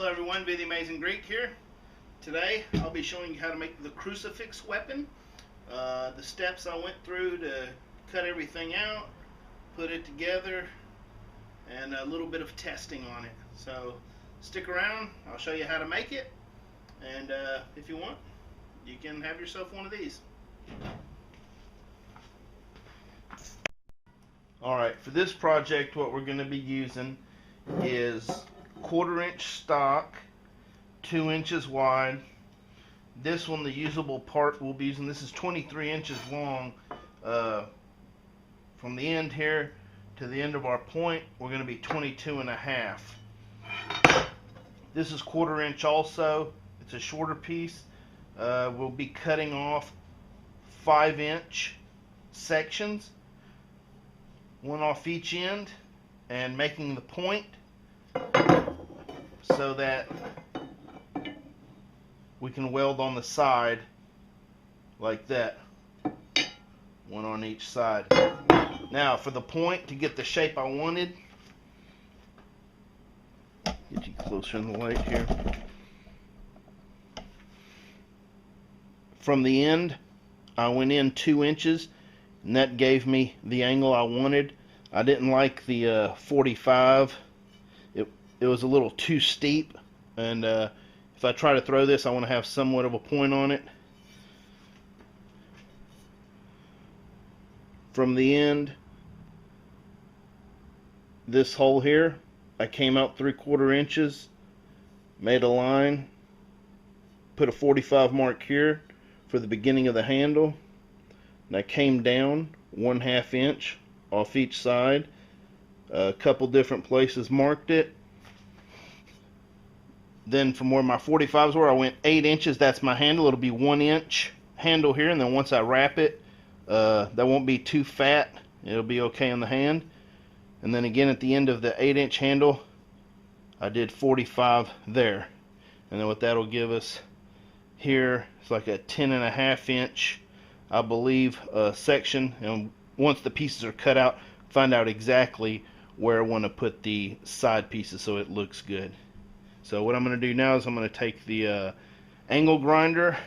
Hello everyone, Be the Amazing Greek here. Today I'll be showing you how to make the Crucifix weapon. The steps I went through to cut everything out, put it together, and a little bit of testing on it. So stick around, I'll show you how to make it, and if you want, you can have yourself one of these. Alright, for this project what we're going to be using is 1/4 inch stock, 2 inches wide. This one, the usable part we'll be using, this is 23 inches long. From the end here to the end of our point, we're going to be 22.5. This is 1/4 inch also. It's a shorter piece. We'll be cutting off 5-inch sections, one off each end, and making the point so that we can weld on the side like that, one on each side. Now for the point, to get the shape I wanted, get you closer in the light here, from the end I went in 2 inches, and that gave me the angle I wanted. I didn't like the 45. It was a little too steep, and if I try to throw this, I want to have somewhat of a point on it. From the end, this hole here, I came out 3/4 inches, made a line, put a 45 mark here for the beginning of the handle, and I came down 1/2 inch off each side. A couple different places marked it. Then from where my 45s were, I went 8 inches. That's my handle. It'll be 1 inch handle here, and then once I wrap it, that won't be too fat. It'll be okay in the hand. And then again at the end of the 8-inch handle, I did 45 there. And then what that'll give us here is like a 10.5 inch, I believe, section. And once the pieces are cut out, find out exactly where I want to put the side pieces so it looks good. So what I'm going to do now is I'm going to take the angle grinder.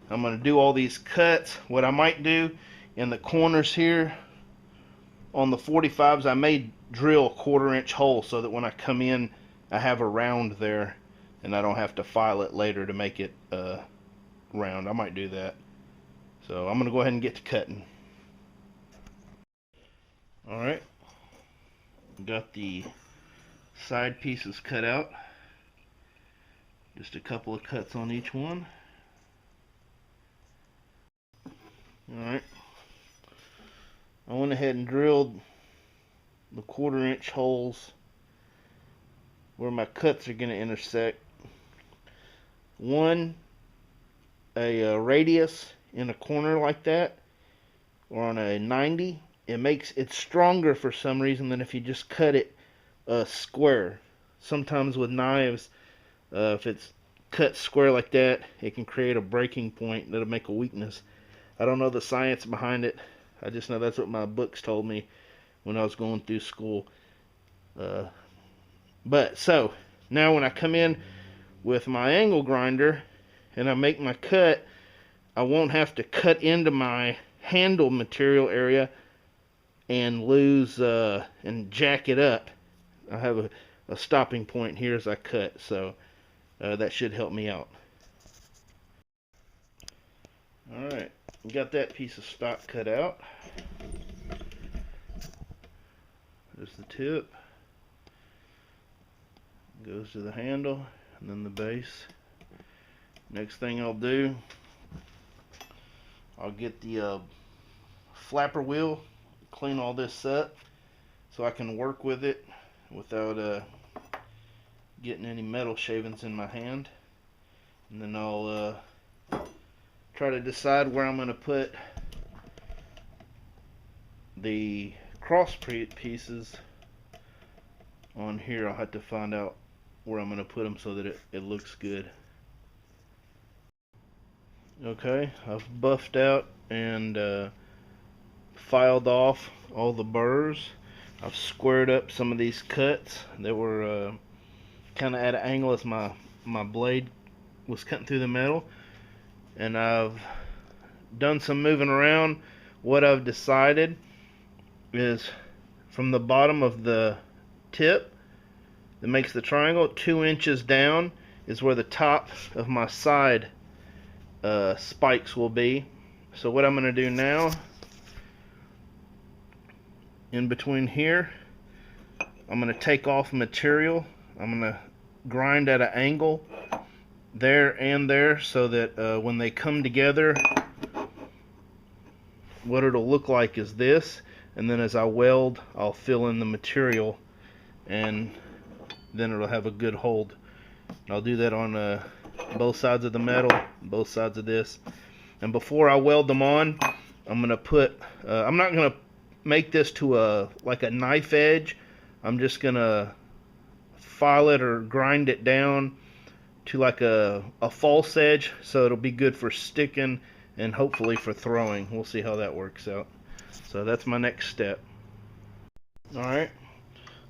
I'm going to do all these cuts. What I might do in the corners here on the 45s, I may drill a 1/4 inch hole so that when I come in, I have a round there and I don't have to file it later to make it round. I might do that. So I'm going to go ahead and get to cutting. Alright, got the side pieces cut out. Just a couple of cuts on each one. Alright, I went ahead and drilled the 1/4 inch holes where my cuts are going to intersect. One, a radius in a corner like that, or on a 90. It's stronger for some reason than if you just cut it square. Sometimes with knives, if it's cut square like that, it can create a breaking point that'll make a weakness. I don't know the science behind it. I just know that's what my books told me when I was going through school. But so now when I come in with my angle grinder and I make my cut, I won't have to cut into my handle material area and lose and jack it up. I have a stopping point here as I cut, so that should help me out. Alright, got that piece of stock cut out. Just the tip. Goes to the handle, and then the base. Next thing I'll do, I'll get the flapper wheel, clean all this up so I can work with it without getting any metal shavings in my hand. And then I'll try to decide where I'm going to put the cross pieces on here. I'll have to find out where I'm going to put them so that it looks good. Okay, I've buffed out and filed off all the burrs. I've squared up some of these cuts that were kind of at an angle as my blade was cutting through the metal. And I've done some moving around. What I've decided is from the bottom of the tip that makes the triangle, 2 inches down is where the top of my side spikes will be. So what I'm going to do now, in between here, I'm going to take off material. I'm going to grind at an angle there and there so that when they come together, what it'll look like is this. And then as I weld, I'll fill in the material, and then it'll have a good hold. I'll do that on both sides of the metal, both sides of this. And before I weld them on, I'm gonna put, I'm not gonna make this to like a knife edge. I'm just gonna file it or grind it down to like a false edge, so it'll be good for sticking and hopefully for throwing. We'll see how that works out. So that's my next step. Alright,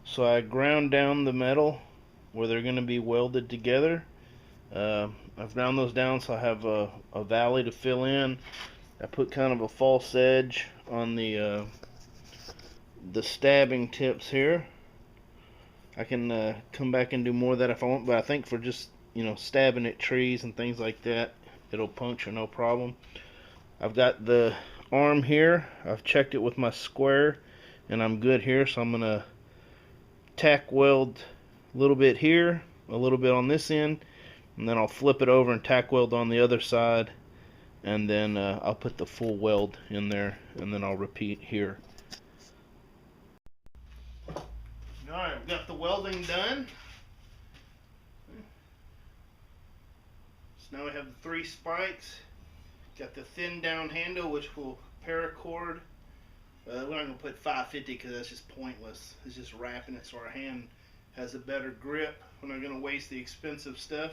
so I ground down the metal where they're going to be welded together. I've ground those down so I have a valley to fill in. I put kind of a false edge on the stabbing tips here. I can come back and do more of that if I want, but I think for just, you know, stabbing at trees and things like that, it'll puncture no problem. I've got the arm here. I've checked it with my square and I'm good here, so I'm gonna tack weld a little bit here, a little bit on this end, and then I'll flip it over and tack weld on the other side, and then I'll put the full weld in there, and then I'll repeat here. Alright, we've got the welding done. So now we have the 3 spikes. Got the thin down handle, which will paracord. We're not going to put 550 because that's just pointless. It's just wrapping it so our hand has a better grip. We're not going to waste the expensive stuff.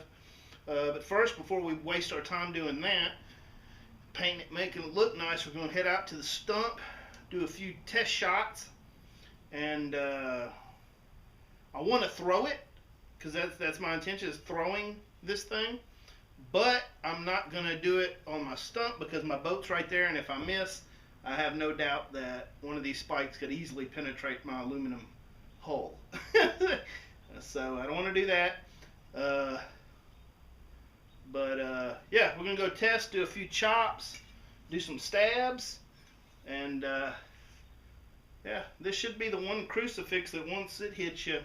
But first, before we waste our time doing that, paint it, making it look nice, we're going to head out to the stump, do a few test shots, and I want to throw it, because that's my intention, is throwing this thing. But I'm not going to do it on my stump because my boat's right there, and if I miss, I have no doubt that one of these spikes could easily penetrate my aluminum hull. So I don't want to do that. Yeah, we're going to go test, do a few chops, do some stabs, and yeah, this should be the one crucifix that once it hits you,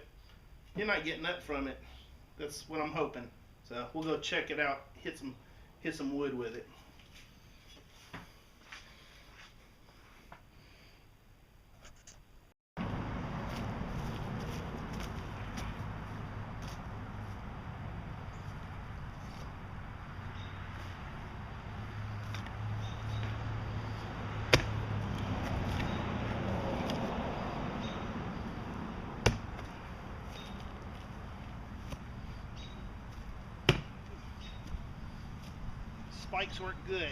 you're not getting up from it. That's what I'm hoping. So we'll go check it out, hit some wood with it. Spikes work good.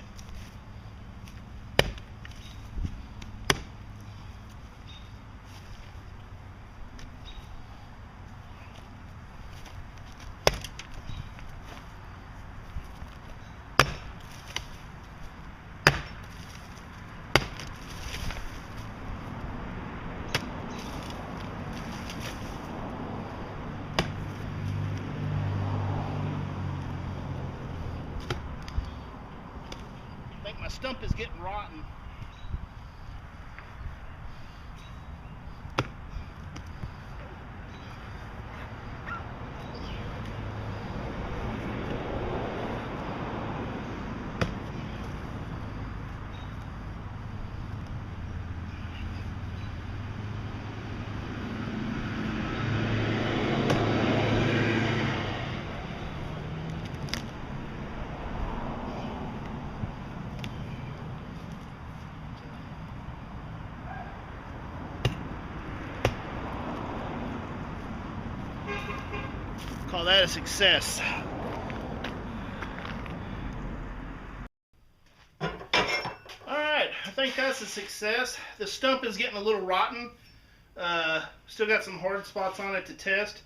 I think my stump is getting rotten. Call that a success. Alright, I think that's a success. The stump is getting a little rotten. Still got some hard spots on it to test.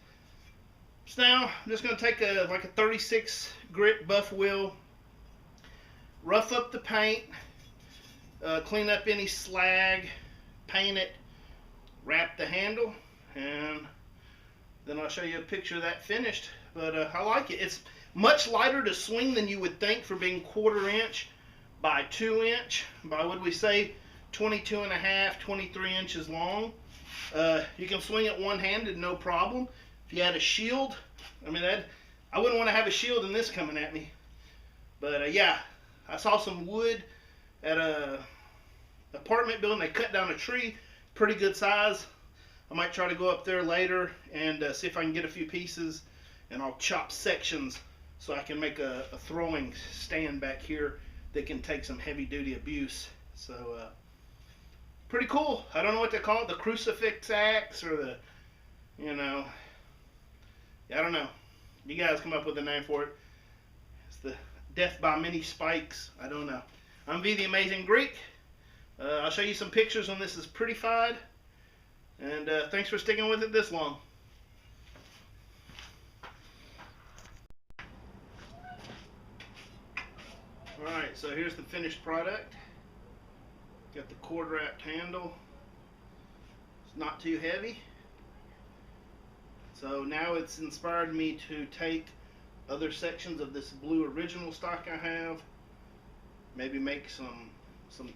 So now I'm just going to take like a 36 grit buff wheel, rough up the paint, clean up any slag, paint it, wrap the handle, and then I'll show you a picture of that finished. But I like it. It's much lighter to swing than you would think for being 1/4 inch by 2 inch by, what we say, 22 and a half, 23 inches long. You can swing it one-handed, no problem. If you had a shield, I mean, I wouldn't want to have a shield in this coming at me. But yeah, I saw some wood at a apartment building. They cut down a tree, pretty good size. I might try to go up there later and see if I can get a few pieces, and I'll chop sections so I can make a throwing stand back here that can take some heavy-duty abuse. So pretty cool. I don't know what they call it, the Crucifix axe or the, you know, I don't know. You guys come up with a name for it. It's the death by many spikes. I don't know. I'm V the Amazing Greek. I'll show you some pictures when this is prettified. And thanks for sticking with it this long. Alright, so here's the finished product. Got the cord wrapped handle. It's not too heavy. So now it's inspired me to take other sections of this blue original stock I have. Maybe make some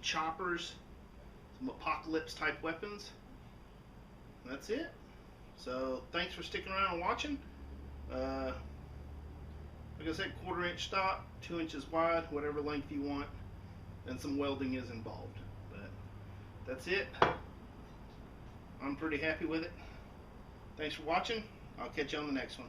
choppers, some apocalypse type weapons. That's it. So thanks for sticking around and watching. Like I said, 1/4 inch stock, 2 inches wide, whatever length you want, and some welding is involved. But that's it. I'm pretty happy with it. Thanks for watching. I'll catch you on the next one.